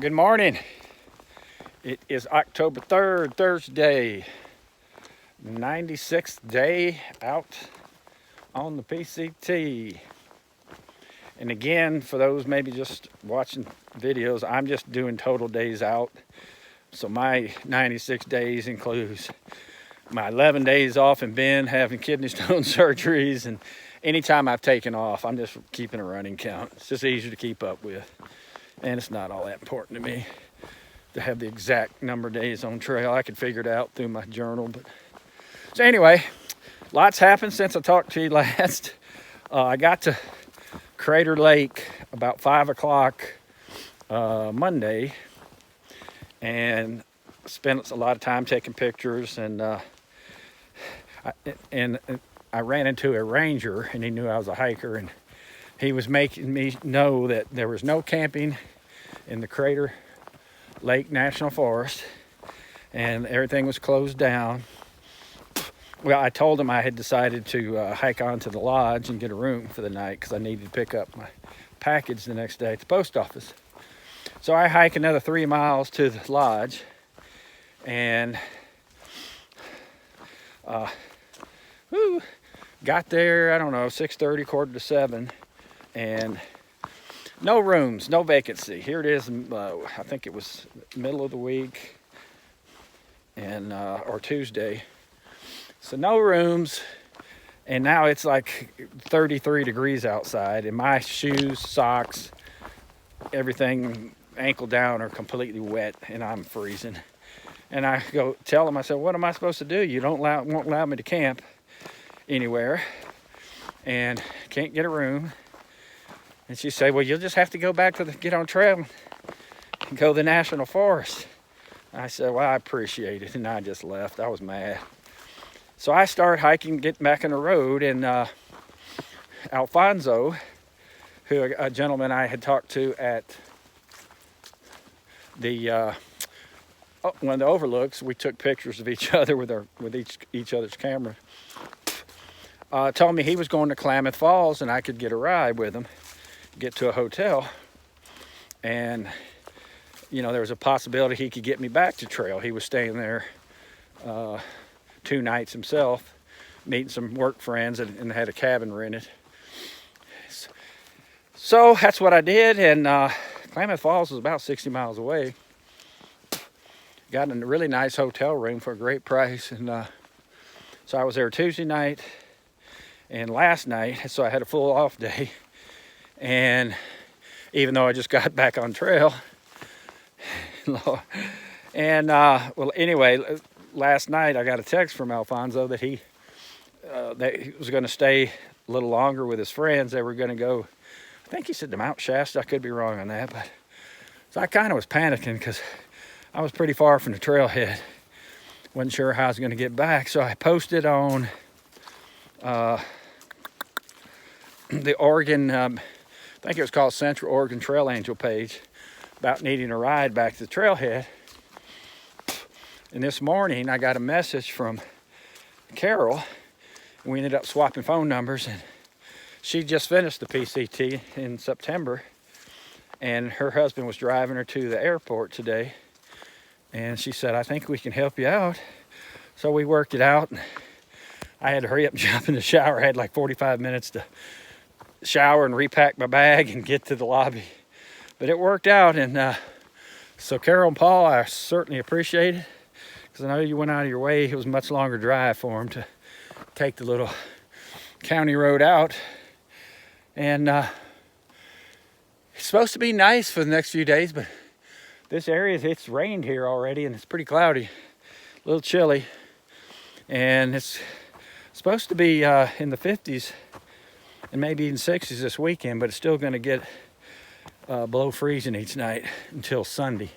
Good morning. It is October 3rd, Thursday, 96th day out on the PCT. And again, for those maybe just watching videos, I'm just doing total days out. So my 96 days includes my 11 days off in Bend having kidney stone surgeries, and anytime I've taken off, I'm just keeping a running count. It's just easier to keep up with. And it's not all that important to me to have the exact number of days on trail. I could figure it out through my journal. But so anyway, lots happened since I talked to you last. I got to Crater Lake about 5 o'clock Monday and spent a lot of time taking pictures. And I ran into a ranger, and he knew I was a hiker, and he was making me know that there was no camping in the Crater Lake National Forest, and everything was closed down. Well, I told him I had decided to hike onto the lodge and get a room for the night because I needed to pick up my package the next day at the post office. So I hiked another 3 miles to the lodge, and got there, I don't know, 6:30, quarter to 7, and no rooms, no vacancy. Here it is, I think it was middle of the week, and or Tuesday. So no rooms, and now it's like 33 degrees outside, and my shoes, socks, everything ankle down are completely wet, and I'm freezing. And I go tell them, I said, what am I supposed to do? You won't allow me to camp anywhere, and can't get a room. And she said, well, you'll just have to go back to get on trail and go to the National Forest. I said, well, I appreciate it, and I just left. I was mad. So I started hiking, getting back on the road, and Alfonso, who a gentleman I had talked to at the one of the overlooks, we took pictures of each other with each other's camera. Told me he was going to Klamath Falls, and I could get a ride with him, get to a hotel, and there was a possibility he could get me back to trail. He was staying there 2 nights himself, meeting some work friends, and had a cabin rented. So that's what I did, and Klamath Falls was about 60 miles away. Got in a really nice hotel room for a great price, and so I was there Tuesday night and last night, so I had a full off day. And even though I just got back on trail, and well, anyway, last night I got a text from Alfonso that he was going to stay a little longer with his friends. They were going to go, I think he said, to Mount Shasta. I could be wrong on that, but so I kind of was panicking because I was pretty far from the trailhead. Wasn't sure how I was going to get back, so I posted on the Oregon, I think it was called Central Oregon Trail Angel page, about needing a ride back to the trailhead. And this morning I got a message from Carol, and we ended up swapping phone numbers, and she just finished the PCT in September, and her husband was driving her to the airport today, and she said, I think we can help you out. So we worked it out, and I had to hurry up and jump in the shower. I had like 45 minutes to shower and repack my bag and get to the lobby, but it worked out. And so Carol and Paul, I certainly appreciate it, because I know you went out of your way. It was a much longer drive for them to take the little county road out, and it's supposed to be nice for the next few days, but this area, it's rained here already, and it's pretty cloudy, a little chilly, and it's supposed to be in the 50s and maybe even 60s this weekend, but it's still going to get below freezing each night until Sunday.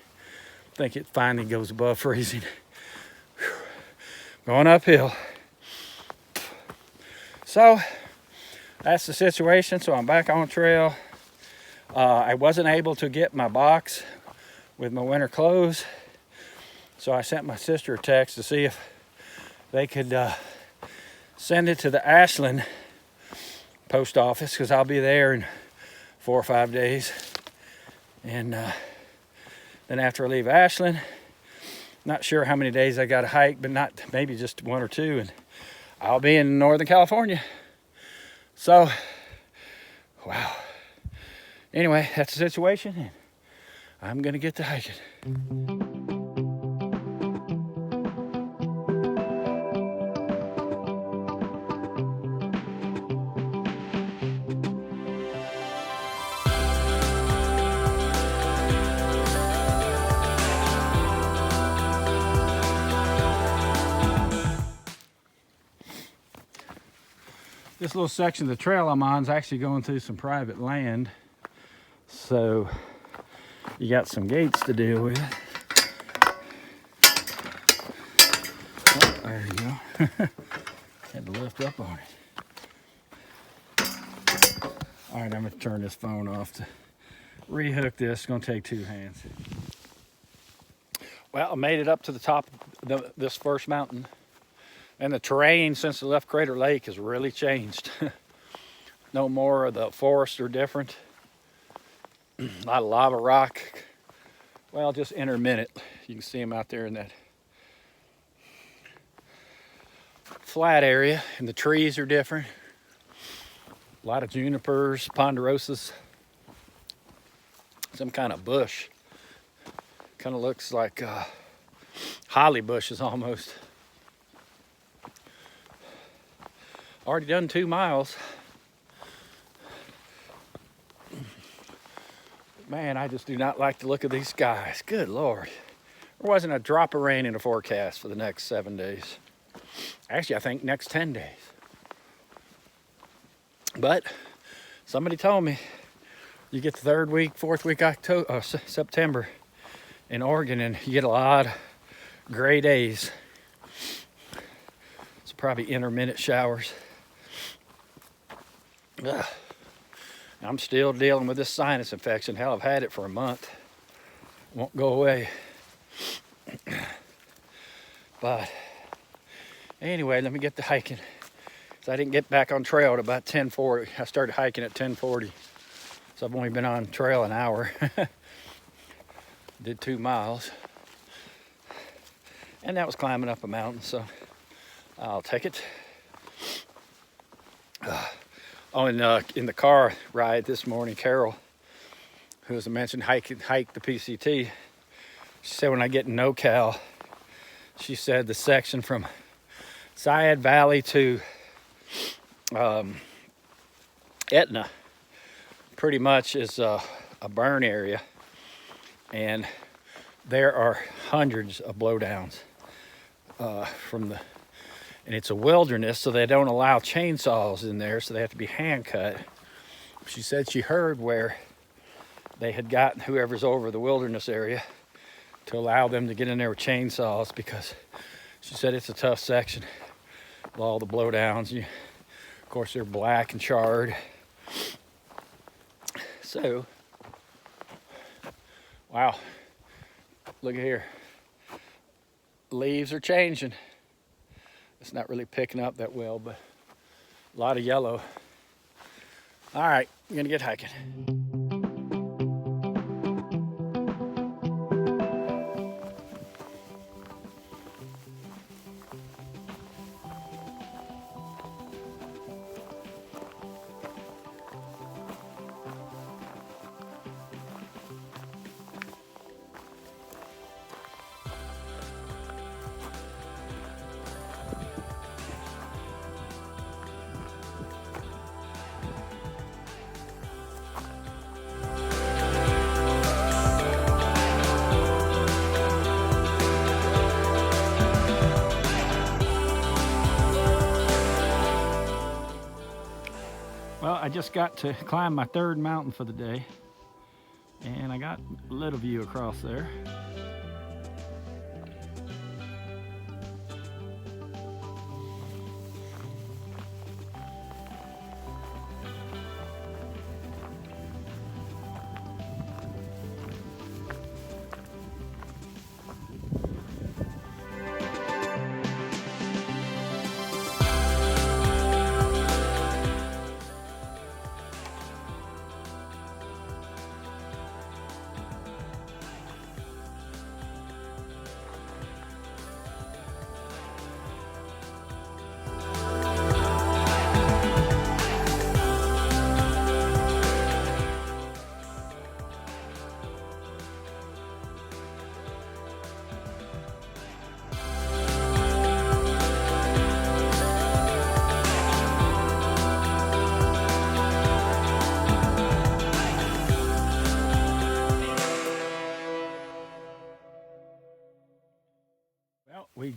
I think it finally goes above freezing. Whew. Going uphill. So that's the situation. So I'm back on trail. I wasn't able to get my box with my winter clothes, so I sent my sister a text to see if they could send it to the Ashland post office, because I'll be there in 4 or 5 days, and Then after I leave Ashland, not sure how many days I got to hike, but not maybe just 1 or 2, and I'll be in Northern California. So, wow. Anyway, that's the situation, and I'm gonna get to hiking. This little section of the trail I'm on is actually going through some private land, so you got some gates to deal with. Oh, there you go. Had to lift up on it. All right, I'm gonna turn this phone off to rehook this. It's gonna take 2 hands. Well, I made it up to the top of this first mountain. And the terrain since I left Crater Lake has really changed. No more of the forests are different. A lot of lava rock. Well, just intermittent. You can see them out there in that flat area. And the trees are different. A lot of junipers, ponderosas. Some kind of bush. Kind of looks like holly bushes almost. Already done 2 miles. Man, I just do not like the look of these skies. Good Lord. There wasn't a drop of rain in the forecast for the next 7 days. Actually, I think next 10 days. But somebody told me you get the 3rd week, 4th week September in Oregon, and you get a lot of gray days. It's probably intermittent showers. Ugh. I'm still dealing with this sinus infection. Hell, I've had it for a month. Won't go away. But anyway, let me get to hiking. So I didn't get back on trail at about 10:40. I started hiking at 10:40. So I've only been on trail an hour. Did 2 miles. And that was climbing up a mountain, so I'll take it. Oh, and in the car ride this morning, Carol, who as I mentioned, hiked the PCT, she said when I get in NoCal, she said the section from Syed Valley to Etna pretty much is a burn area, and there are hundreds of blowdowns and it's a wilderness, so they don't allow chainsaws in there, so they have to be hand cut. She said she heard where they had gotten whoever's over the wilderness area to allow them to get in there with chainsaws, because she said it's a tough section with all the blowdowns. Of course, they're black and charred. So, wow, look at here. Leaves are changing. It's not really picking up that well, but a lot of yellow. All right, I'm gonna get hiking. Well, I just got to climb my 3rd mountain for the day, and I got a little view across there.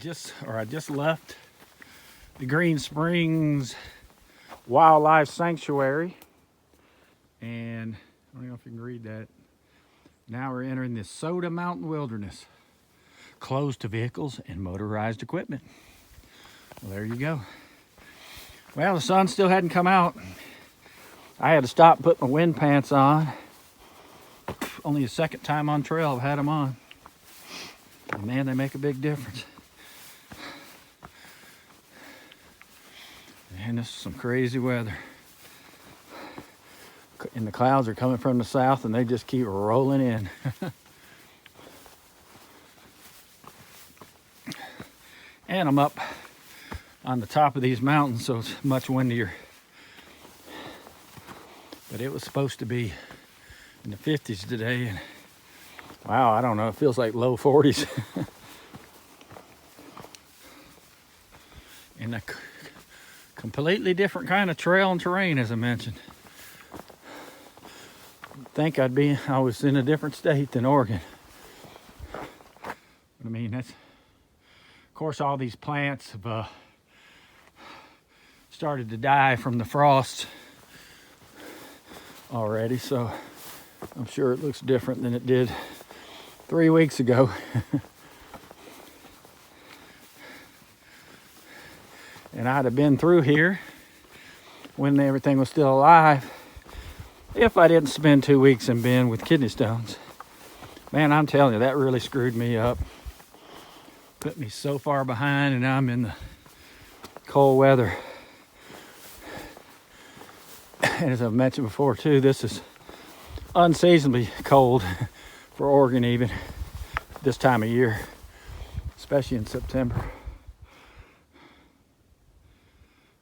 I just left the Green Springs Wildlife Sanctuary, and I don't know if you can read that. Now we're entering the Soda Mountain Wilderness, closed to vehicles and motorized equipment. Well, there you go. Well, the sun still hadn't come out. I had to stop and put my wind pants on. Only the second time on trail I've had them on. And man, they make a big difference. And this is some crazy weather. And the clouds are coming from the south and they just keep rolling in. And I'm up on the top of these mountains, so it's much windier. But it was supposed to be in the 50s today, and wow, I don't know, it feels like low 40s. And a completely different kind of trail and terrain, as I mentioned. I was in a different state than Oregon. I mean, of course, all these plants have started to die from the frost already, so I'm sure it looks different than it did 3 weeks ago. And I'd have been through here when everything was still alive if I didn't spend 2 weeks in Bend with kidney stones. Man, I'm telling you, that really screwed me up. Put me so far behind, and now I'm in the cold weather. And as I've mentioned before too, this is unseasonably cold for Oregon even this time of year, especially in September.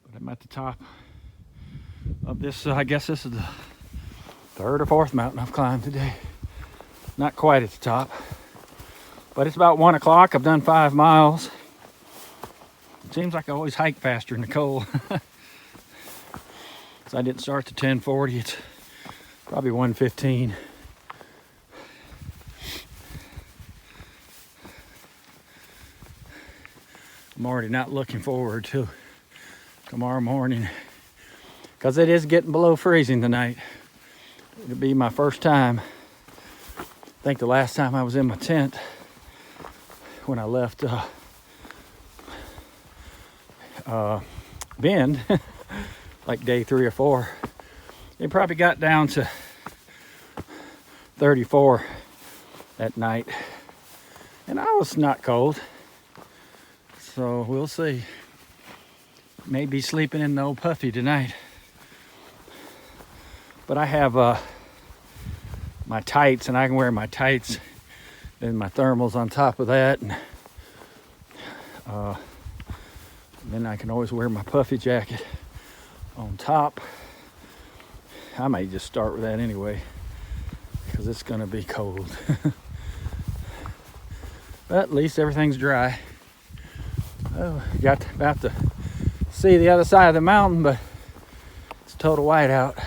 But I'm at the top of this, I guess this is the third or fourth mountain I've climbed today. Not quite at the top, but it's about 1 o'clock. I've done 5 miles. It seems like I always hike faster in the cold. So I didn't start to 10:40, it's probably 1:15. I'm already not looking forward to tomorrow morning because it is getting below freezing tonight. It'll be my first time. I think the last time I was in my tent when I left Bend, like day 3 or 4, it probably got down to 34 at night, and I was not cold, so we'll see. Maybe sleeping in the old puffy tonight, but I have my tights, and I can wear my tights and my thermals on top of that, and then I can always wear my puffy jacket on top. I may just start with that anyway because it's gonna be cold. But at least everything's dry. Oh, got about to see the other side of the mountain, but it's total whiteout.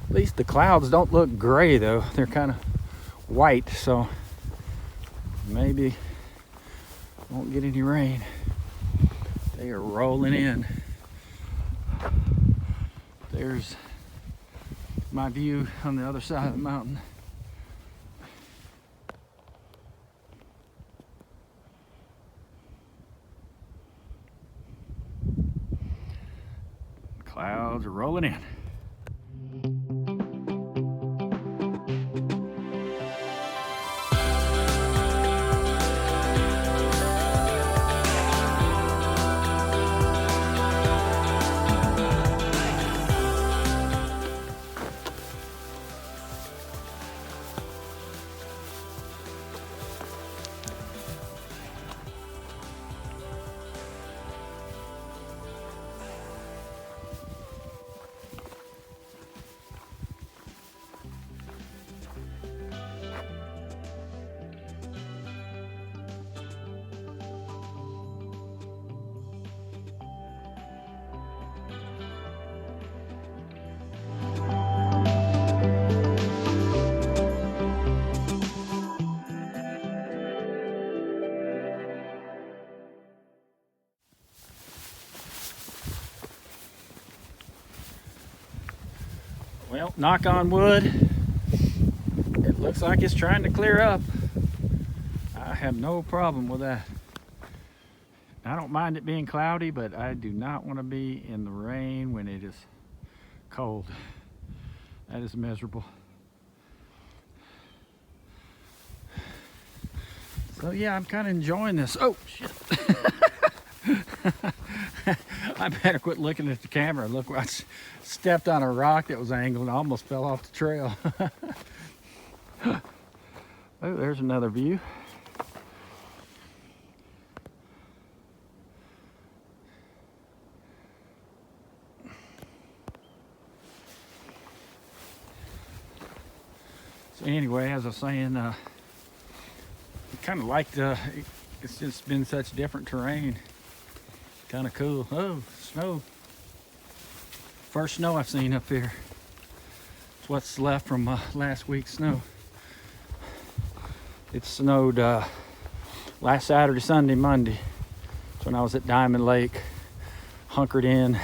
At least the clouds don't look gray though. They're kind of white, so maybe won't get any rain. They are rolling in. There's my view on the other side of the mountain. Clouds are rolling in. Well, knock on wood, it looks like it's trying to clear up. I have no problem with that. I don't mind it being cloudy, but I do not want to be in the rain when it is cold. That is miserable. So yeah, I'm kind of enjoying this. Oh, shit. I better quit looking at the camera. Look, I stepped on a rock that was angled and I almost fell off the trail. Oh, there's another view. So anyway, as I was saying, I kind of liked, it's just been such different terrain. Kind of cool. Oh, snow. First snow I've seen up here. It's what's left from last week's snow. It snowed last Saturday, Sunday, Monday. That's when I was at Diamond Lake, hunkered in.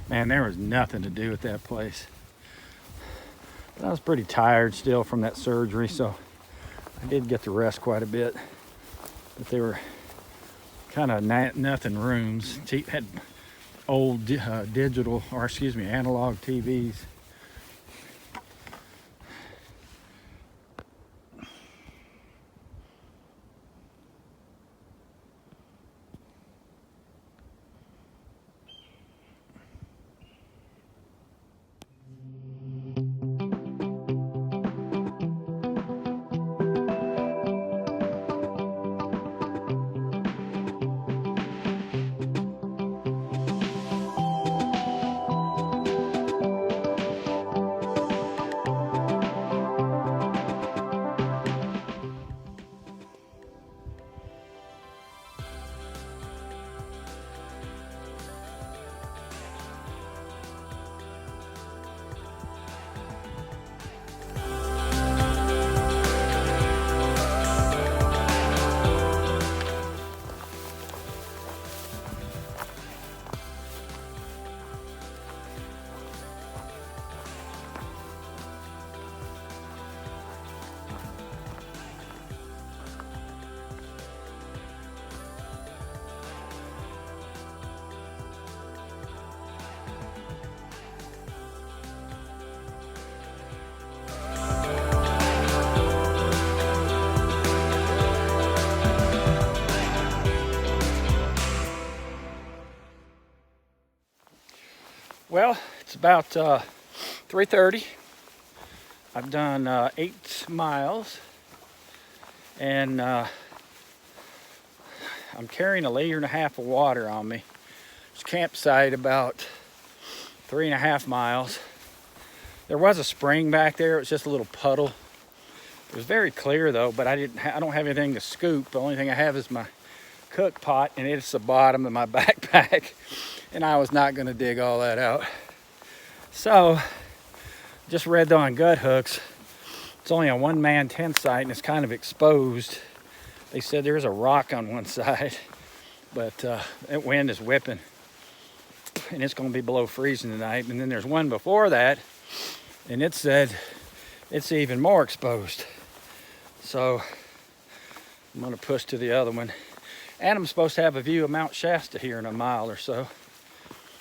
Man, there was nothing to do at that place. But I was pretty tired still from that surgery, so I did get to rest quite a bit. But they were kind of nothing rooms. Had old analog TVs. Well, it's about 3:30. I've done 8 miles, and I'm carrying 1.5 liters of water on me. There's a campsite about 3.5 miles. There was a spring back there. It was just a little puddle. It was very clear though, but I don't have anything to scoop. The only thing I have is my cook pot, and it's the bottom of my backpack. And I was not going to dig all that out. So, just read on gut hooks. It's only a one-man tent site and it's kind of exposed. They said there's a rock on one side, but that wind is whipping. And it's going to be below freezing tonight. And then there's one before that, and it said it's even more exposed. So, I'm going to push to the other one. And I'm supposed to have a view of Mount Shasta here in a mile or so.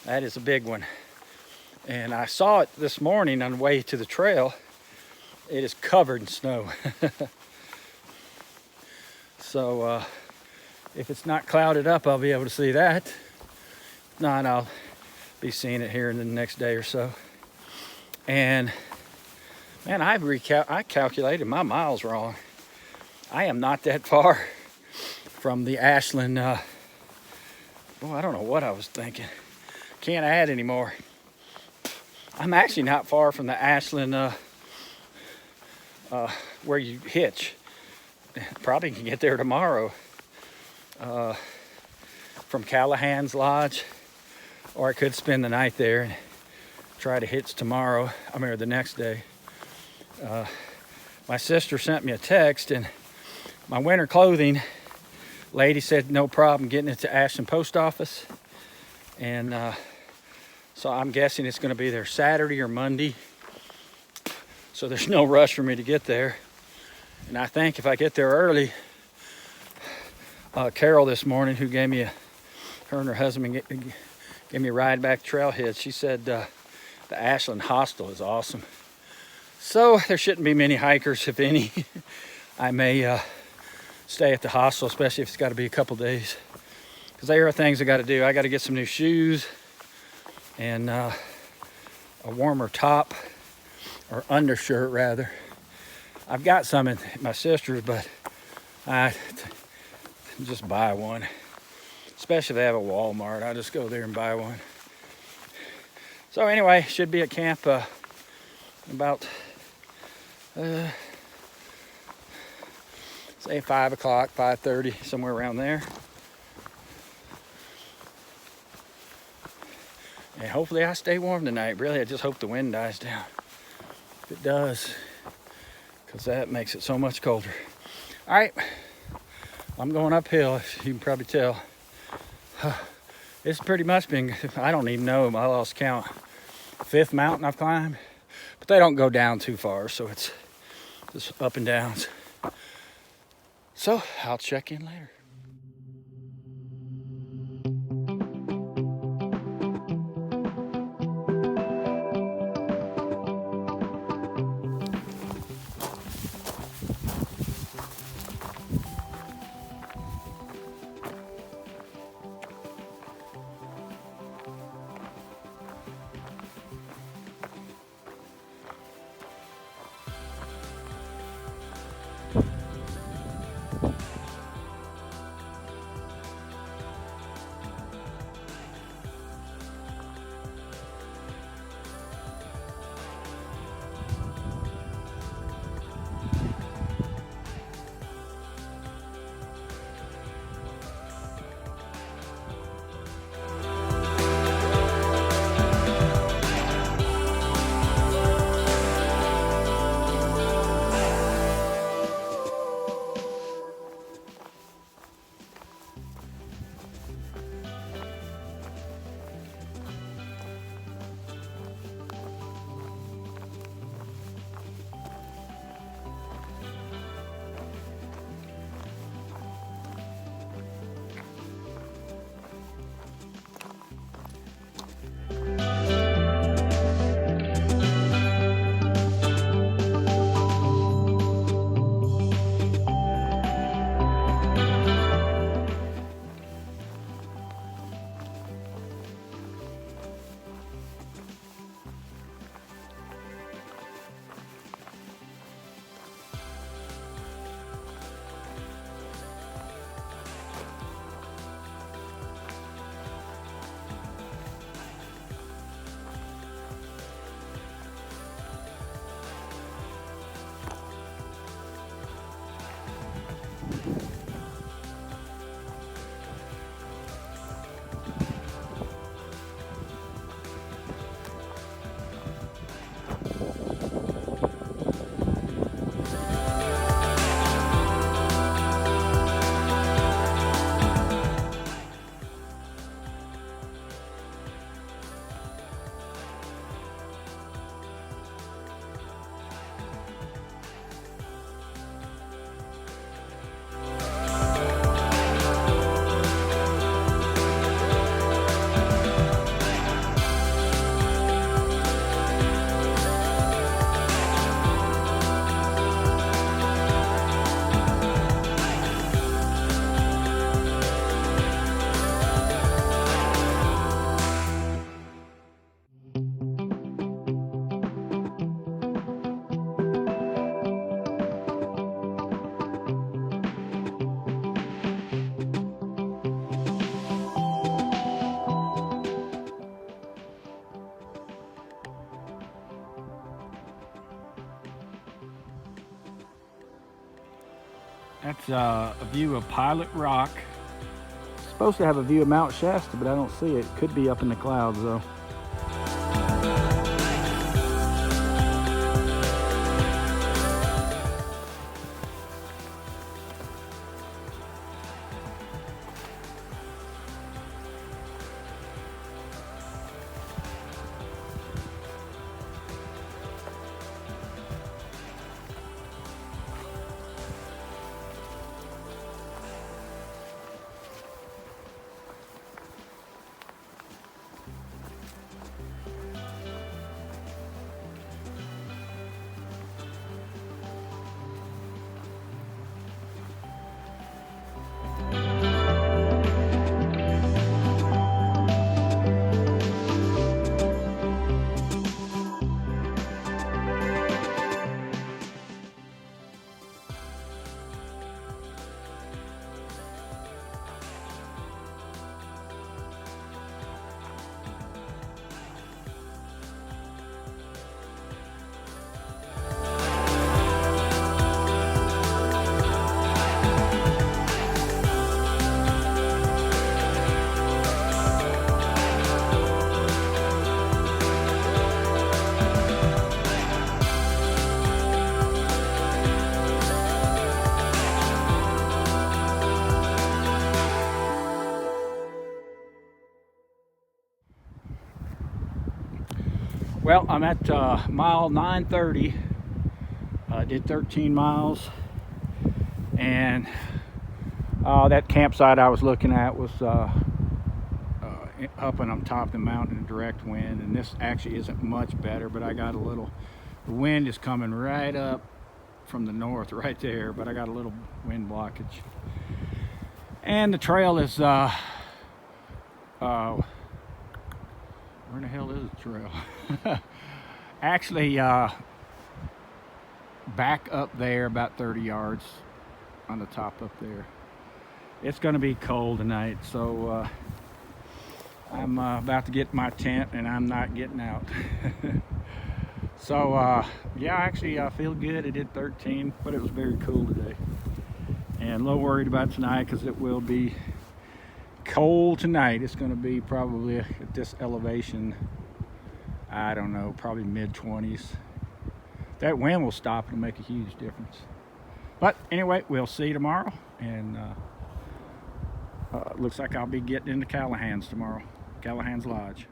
That is a big one. And I saw it this morning on the way to the trail. It is covered in snow. So if it's not clouded up, I'll be able to see that. If not, I'll be seeing it here in the next day or so. And man, I calculated my miles wrong. I am not that far from the Ashland. I don't know what I was thinking. Can't add anymore. I'm actually not far from the Ashland where you hitch. Probably can get there tomorrow from Callahan's Lodge, or I could spend the night there and try to hitch tomorrow. Or the next day. My sister sent me a text, and my winter clothing lady said no problem getting it to Ashland Post Office, and So I'm guessing it's gonna be there Saturday or Monday. So there's no rush for me to get there. And I think if I get there early, Carol this morning, who gave me her and her husband gave me a ride back trailhead, she said the Ashland Hostel is awesome. So there shouldn't be many hikers, if any. I may stay at the hostel, especially if it's got to be a couple days, because there are things I got to do. I got to get some new shoes and a warmer top, or undershirt rather. I've got some at my sister's, but I just buy one, especially if they have a Walmart. I'll just go there and buy one. So anyway, should be at camp about say 5 o'clock, 5:30, somewhere around there. And hopefully I stay warm tonight. Really, I just hope the wind dies down. If it does, because that makes it so much colder. All right, I'm going uphill, as you can probably tell. It's pretty much been, I don't even know, I lost count. 5th mountain I've climbed, but they don't go down too far, so it's just up and downs. So I'll check in later. That's a view of Pilot Rock. It's supposed to have a view of Mount Shasta, but I don't see it. Could be up in the clouds though. Well, I'm at mile 930. I did 13 miles, and that campsite I was looking at was up and on top of the mountain in direct wind, and this actually isn't much better, but I got a little, the wind is coming right up from the north right there, but I got a little wind blockage. And the trail is where the hell is the trail? Actually back up there about 30 yards on the top up there. It's going to be cold tonight, so I'm about to get my tent and I'm not getting out. So yeah, actually I feel good. I did 13, but it was very cool today, and a little worried about tonight because it will be cold tonight. It's going to be probably at this elevation, I don't know, probably mid-20s. That wind will stop. It'll make a huge difference. But anyway, we'll see you tomorrow, and looks like I'll be getting into Callahan's tomorrow, Callahan's Lodge.